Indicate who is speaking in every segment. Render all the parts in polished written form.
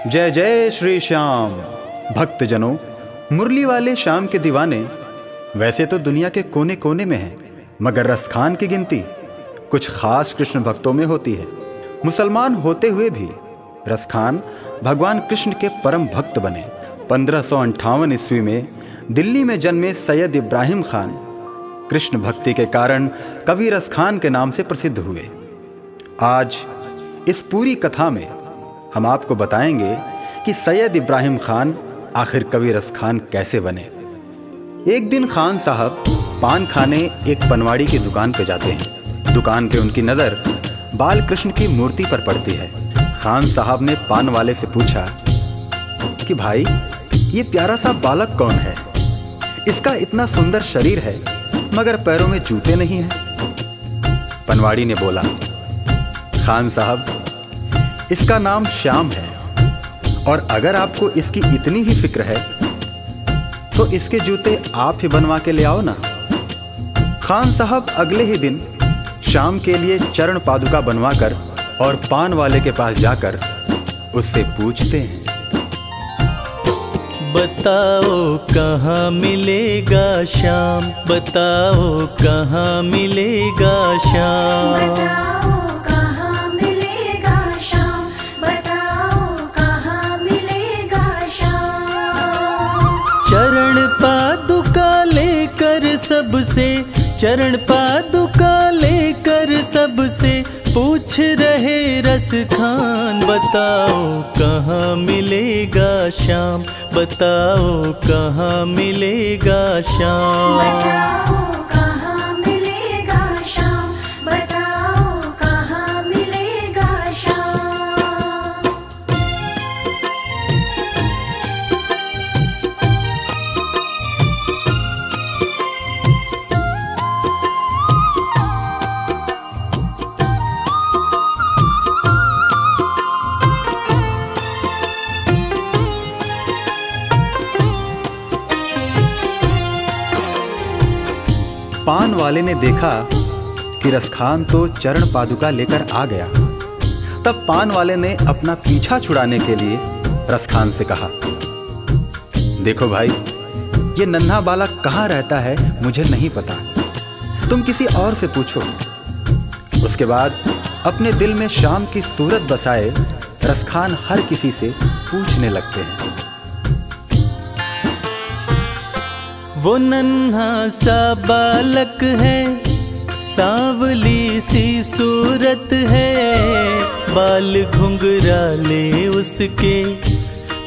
Speaker 1: जय जय श्री श्याम। भक्तजनों, मुरली वाले श्याम के दीवाने वैसे तो दुनिया के कोने कोने में हैं, मगर रसखान की गिनती कुछ खास कृष्ण भक्तों में होती है। मुसलमान होते हुए भी रसखान भगवान कृष्ण के परम भक्त बने। 1558 ईस्वी में दिल्ली में जन्मे सैयद इब्राहिम खान कृष्ण भक्ति के कारण कवि रसखान के नाम से प्रसिद्ध हुए। आज इस पूरी कथा में हम आपको बताएंगे कि सैयद इब्राहिम खान आखिर कवि रसखान कैसे बने। एक दिन खान साहब पान खाने एक पनवाड़ी की दुकान पर जाते हैं। दुकान पे उनकी नज़र बाल कृष्ण की मूर्ति पर पड़ती है। खान साहब ने पान वाले से पूछा कि भाई, ये प्यारा सा बालक कौन है? इसका इतना सुंदर शरीर है मगर पैरों में जूते नहीं हैं। पनवाड़ी ने बोला, खान साहब, इसका नाम श्याम है और अगर आपको इसकी इतनी ही फिक्र है तो इसके जूते आप ही बनवा के ले आओ ना। खान साहब अगले ही दिन श्याम के लिए चरण पादुका बनवाकर और पान वाले के पास जाकर उससे पूछते हैं,
Speaker 2: बताओ कहाँ मिलेगा श्याम, बताओ कहाँ मिलेगा श्याम। चरण पादुका लेकर सबसे, चरण पादुका लेकर सबसे पूछ रहे रसखान, बताओ कहाँ मिलेगा श्याम, बताओ कहाँ मिलेगा श्याम।
Speaker 1: पान वाले ने देखा कि रसखान तो चरण पादुका लेकर आ गया। तब पान वाले ने अपना पीछा छुड़ाने के लिए रसखान से कहा, देखो भाई, ये नन्हा बालक कहाँ रहता है मुझे नहीं पता, तुम किसी और से पूछो। उसके बाद अपने दिल में श्याम की सूरत बसाए रसखान हर किसी से पूछने लगते हैं।
Speaker 2: वो नन्हा सा बालक है, सांवली सी सूरत है, बाल घुंघराले उसके,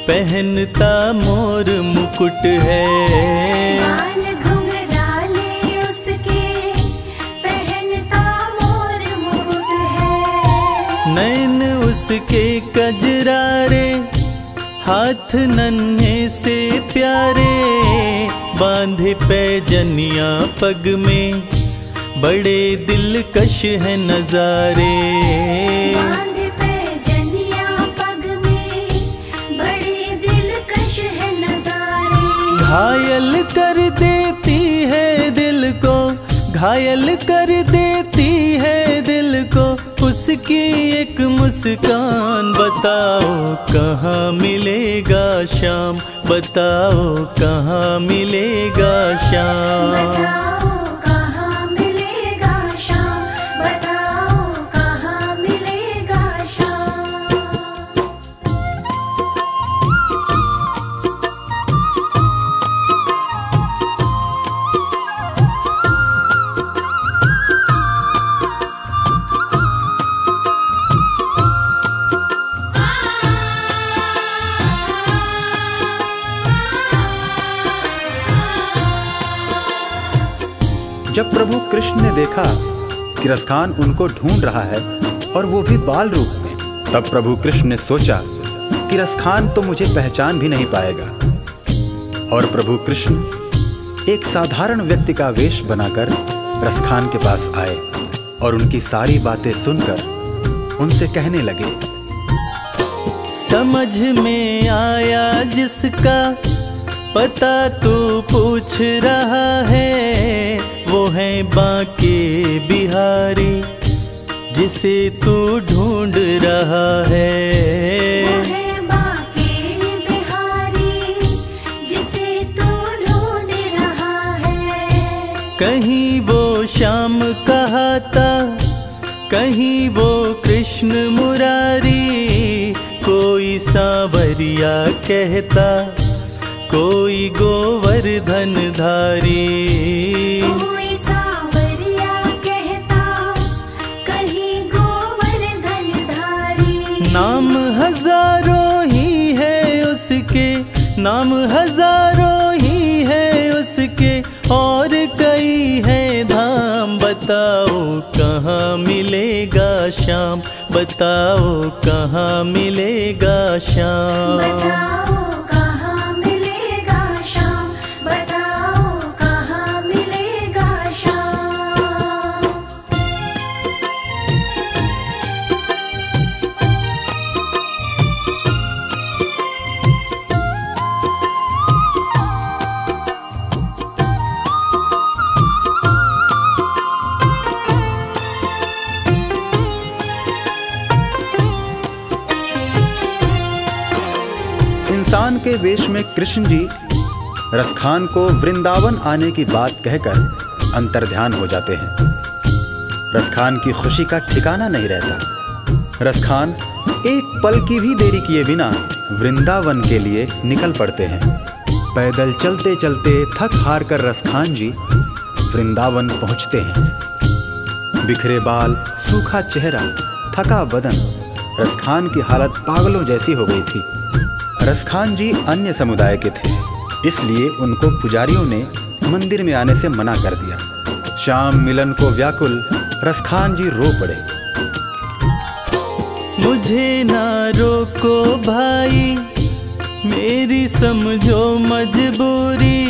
Speaker 2: पहनता मोर मुकुट है।
Speaker 3: बाल घुंघराले उसके, पहनता मोर मुकुट है।
Speaker 2: नैन उसके कजरारे, हाथ नन्हे से प्यारे, बांधे पैजनिया पग में, बड़े दिलकश है नजारे।
Speaker 3: बांधे पैजनिया पग में, बड़े दिलकश है नजारे।
Speaker 2: घायल कर देती है दिल को, घायल कर देती है दिल को उसकी एक मुस्कान, बताओ कहाँ मिलेगा श्याम, बताओ कहाँ मिलेगा श्याम।
Speaker 3: बताओ कहाँ मिलेगा श्याम, बताओ कहाँ मिलेगा श्याम।
Speaker 1: जब प्रभु कृष्ण ने देखा कि रसखान उनको ढूंढ रहा है और वो भी बाल रूप में, तब प्रभु कृष्ण ने सोचा कि रसखान तो मुझे पहचान भी नहीं पाएगा। और प्रभु कृष्ण एक साधारण व्यक्ति का वेश बनाकर रसखान के पास आए और उनकी सारी बातें सुनकर उनसे कहने लगे,
Speaker 2: समझ में आया जिसका पता तू पूछ रहा है, वो है बांके बिहारी जिसे तू ढूंढ रहा है।
Speaker 3: वो है बांके
Speaker 2: कहीं वो श्याम कहाता, कहीं वो कृष्ण मुरारी। कोई सांवरिया कहता, कोई गोवर्धन धारी।
Speaker 3: कोई सांवरिया कहता, कहीं गोवर्धन धारी।
Speaker 2: नाम हजारों ही है उसके, नाम हजारों ही है उसके, और कई है धाम। बताओ कहाँ मिलेगा श्याम, बताओ कहाँ मिलेगा श्याम।
Speaker 3: बताओ कहाँ मिलेगा श्याम, बताओ कहाँ मिलेगा श्याम।
Speaker 1: इंसान के वेश में कृष्ण जी रसखान को वृंदावन आने की बात कहकर अंतर्ध्यान हो जाते हैं। रसखान की खुशी का ठिकाना नहीं रहता। रसखान एक पल की भी देरी किए बिना वृंदावन के लिए निकल पड़ते हैं। पैदल चलते चलते थक हार कर रसखान जी वृंदावन पहुंचते हैं। बिखरे बाल, सूखा चेहरा, थका बदन, रसखान की हालत पागलों जैसी हो गई थी। रसखान जी अन्य समुदाय के थे, इसलिए उनको पुजारियों ने मंदिर में आने से मना कर दिया। श्याम मिलन को व्याकुल रसखान जी रो पड़े।
Speaker 2: मुझे ना रोको भाई, मेरी समझो मजबूरी।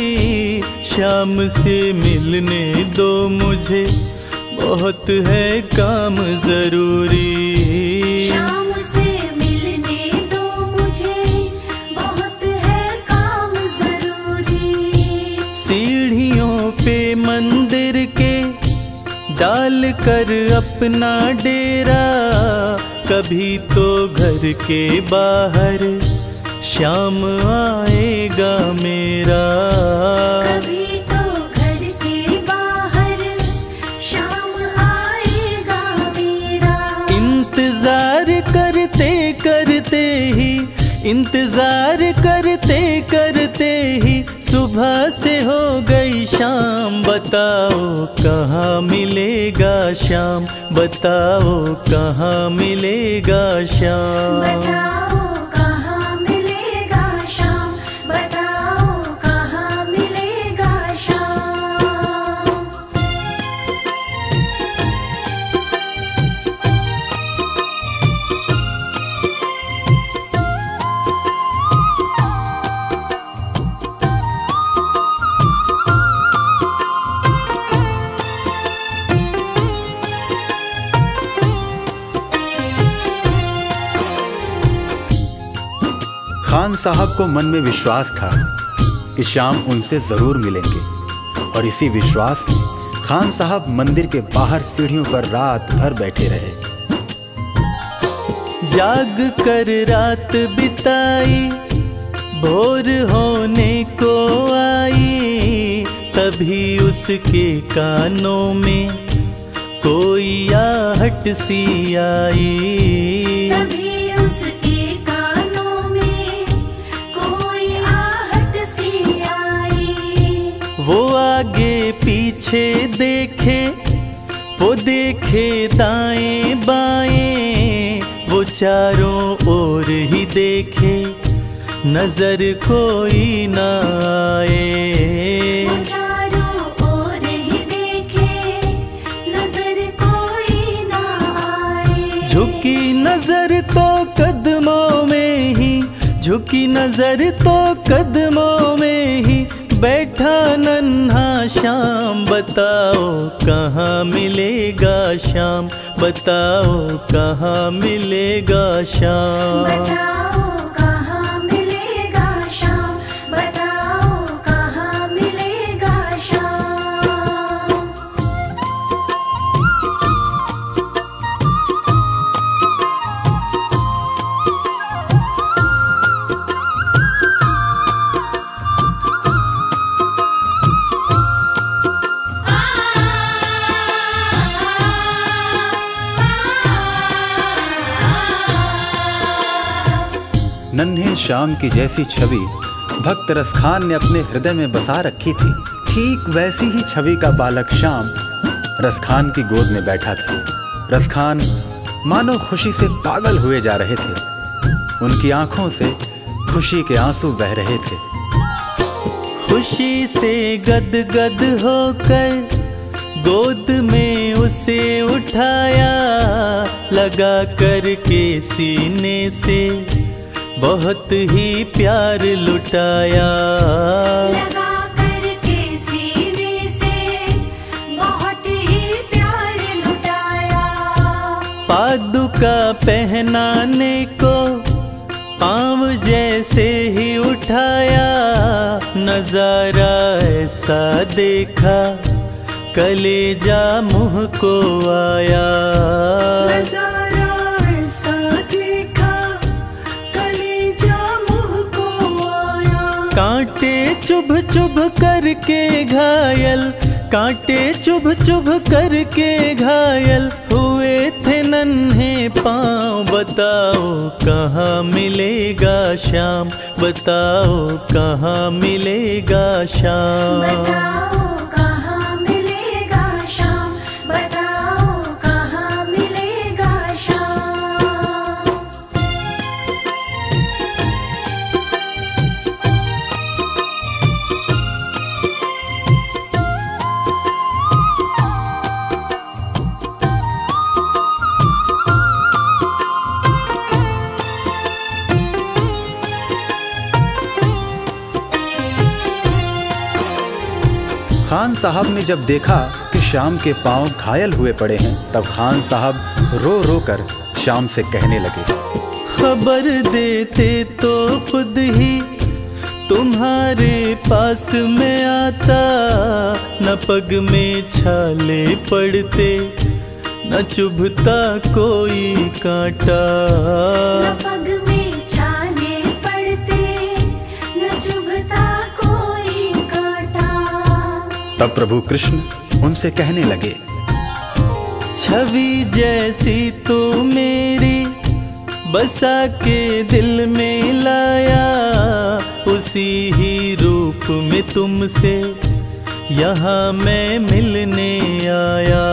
Speaker 2: श्याम से मिलने दो मुझे, बहुत है काम जरूरी।
Speaker 3: श्याम से मिलने दो मुझे, बहुत है काम जरूरी।
Speaker 2: सीढ़ियों पे मंदिर के डाल कर अपना डेरा, कभी तो घर के बाहर श्याम आएगा मेरा।
Speaker 3: कभी तो घर के बाहर श्याम आएगा मेरा।
Speaker 2: इंतजार करते करते ही, इंतजार करते करते ही सुबह से हो गई शाम। बताओ कहाँ मिलेगा श्याम, बताओ कहाँ मिलेगा श्याम।
Speaker 3: बताओ कहाँ मिलेगा श्याम, बताओ कहाँ मिलेगा श्याम।
Speaker 1: खान साहब को मन में विश्वास था कि श्याम उनसे जरूर मिलेंगे, और इसी विश्वास में खान साहब मंदिर के बाहर सीढ़ियों पर रात भर बैठे रहे।
Speaker 2: जाग कर रात बिताई, भोर होने को आई, तभी उसके कानों में कोई आहट सी आई।
Speaker 3: तभी उसके कानों में कोई आहट सी आई।
Speaker 2: वो आगे पीछे देखे, वो देखे दाएं बाएं, वो चारों ओर ही देखे, नजर कोई ना आए।
Speaker 3: वो चारों ओर ही देखे, नजर कोई ना आए।
Speaker 2: झुकी नजर तो कदमों में ही, झुकी नजर तो कदमों में ही बैठा नन्हा श्याम। बताओ कहाँ मिलेगा श्याम, बताओ कहाँ मिलेगा श्याम।
Speaker 3: बताओ कहाँ मिलेगा श्याम, बताओ कहाँ मिलेगा श्याम।
Speaker 1: नन्हे श्याम की जैसी छवि भक्त रसखान ने अपने हृदय में बसा रखी थी, ठीक वैसी ही छवि का बालक श्याम रसखान की गोद में बैठा था। रसखान मानो खुशी से पागल हुए जा रहे थे। उनकी आंखों से खुशी के आंसू बह रहे थे।
Speaker 2: खुशी से गदगद होकर गोद में उसे उठाया, लगा करके सीने से बहुत ही प्यार लुटाया।
Speaker 3: लगा करके सीने से बहुत ही प्यार लुटाया।
Speaker 2: पादुका पहनाने को पाँव जैसे ही उठाया, नजारा ऐसा देखा कलेजा मुँह को आया।
Speaker 3: नजारा ऐसा देखा कलेजा मुँह को आया।
Speaker 2: कांटे चुभ चुभ करके घायल, कांटे चुभ चुभ करके घायल हुए थे नन्हे पाँव। बताओ कहाँ मिलेगा श्याम, बताओ कहाँ मिलेगा श्याम।
Speaker 3: बताओ कहाँ मिलेगा श्याम, बताओ कहाँ मिलेगा श्याम।
Speaker 1: खान साहब ने जब देखा कि श्याम के पांव घायल हुए पड़े हैं, तब खान साहब रो रो कर श्याम से कहने लगे,
Speaker 2: खबर देते तो खुद ही तुम्हारे पास में आता। न पग में छाले पड़ते, न चुभता कोई कांटा।
Speaker 3: न पग में छाले पड़ते, न चुभता कोई कांटा।
Speaker 1: तब प्रभु कृष्ण उनसे कहने लगे,
Speaker 2: छवि जैसी तो मेरी बसा के दिल में लाया, उसी ही रूप में तुमसे यहाँ मैं मिलने आया।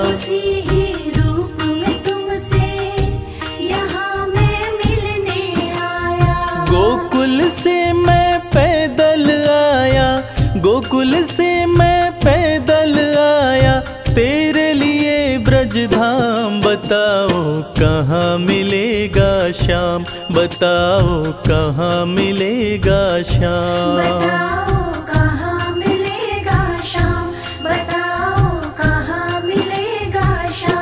Speaker 3: उसी ही रूप में तुमसे यहाँ मैं मिलने आया।
Speaker 2: गोकुल से मैं पैदल आया, गोकुल से मैं पैदल आया, तेरे लिए ब्रज धाम। बताओ कहाँ मिलेगा श्याम, बताओ कहाँ मिलेगा श्याम।
Speaker 3: बताओ कहाँ मिलेगा श्याम, बताओ कहाँ मिलेगा श्याम।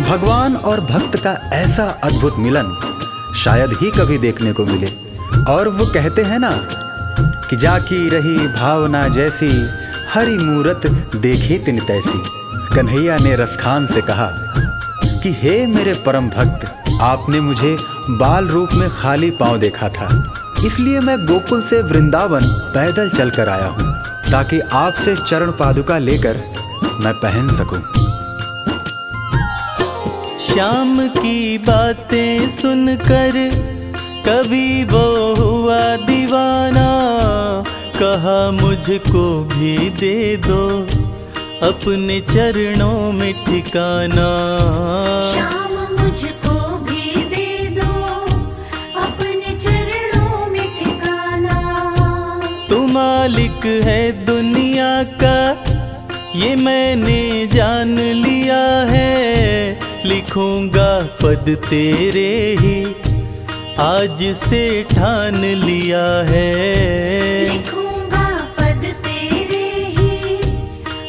Speaker 1: भगवान और भक्त का ऐसा अद्भुत मिलन शायद ही कभी देखने को मिले। और वो कहते हैं ना कि जाकी रही भावना जैसी, हरी मूरत देखी तिन तैसी। कन्हैया ने रसखान से कहा कि हे मेरे परम भक्त, आपने मुझे बाल रूप में खाली पांव देखा था, इसलिए मैं गोकुल से वृंदावन पैदल चलकर आया हूँ, ताकि आपसे चरण पादुका लेकर मैं पहन सकूं।
Speaker 2: श्याम की बातें सुनकर कभी वो हुआ दीवाना, कहा मुझको भी दे दो अपने चरणों में ठिकाना।
Speaker 3: श्याम मुझको भी दे दो अपने चरणों में ठिकाना।
Speaker 2: तू मालिक है दुनिया का ये मैंने जान लिया है, लिखूंगा पद तेरे ही आज से ठान लिया है।
Speaker 3: लिखूंगा पद तेरे ही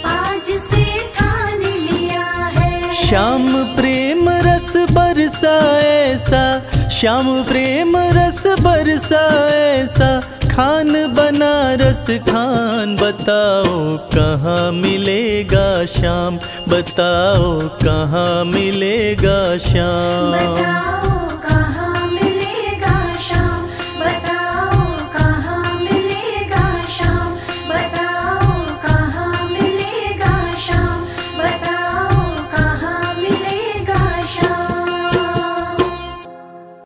Speaker 3: आज से ठान लिया है।
Speaker 2: श्याम प्रेम रस बरसा ऐसा, श्याम प्रेम रस बरसा ऐसा, खान बनारस खान, बताओ कहाँ मिलेगा श्याम, बताओ कहाँ मिलेगा श्याम।
Speaker 3: बताओ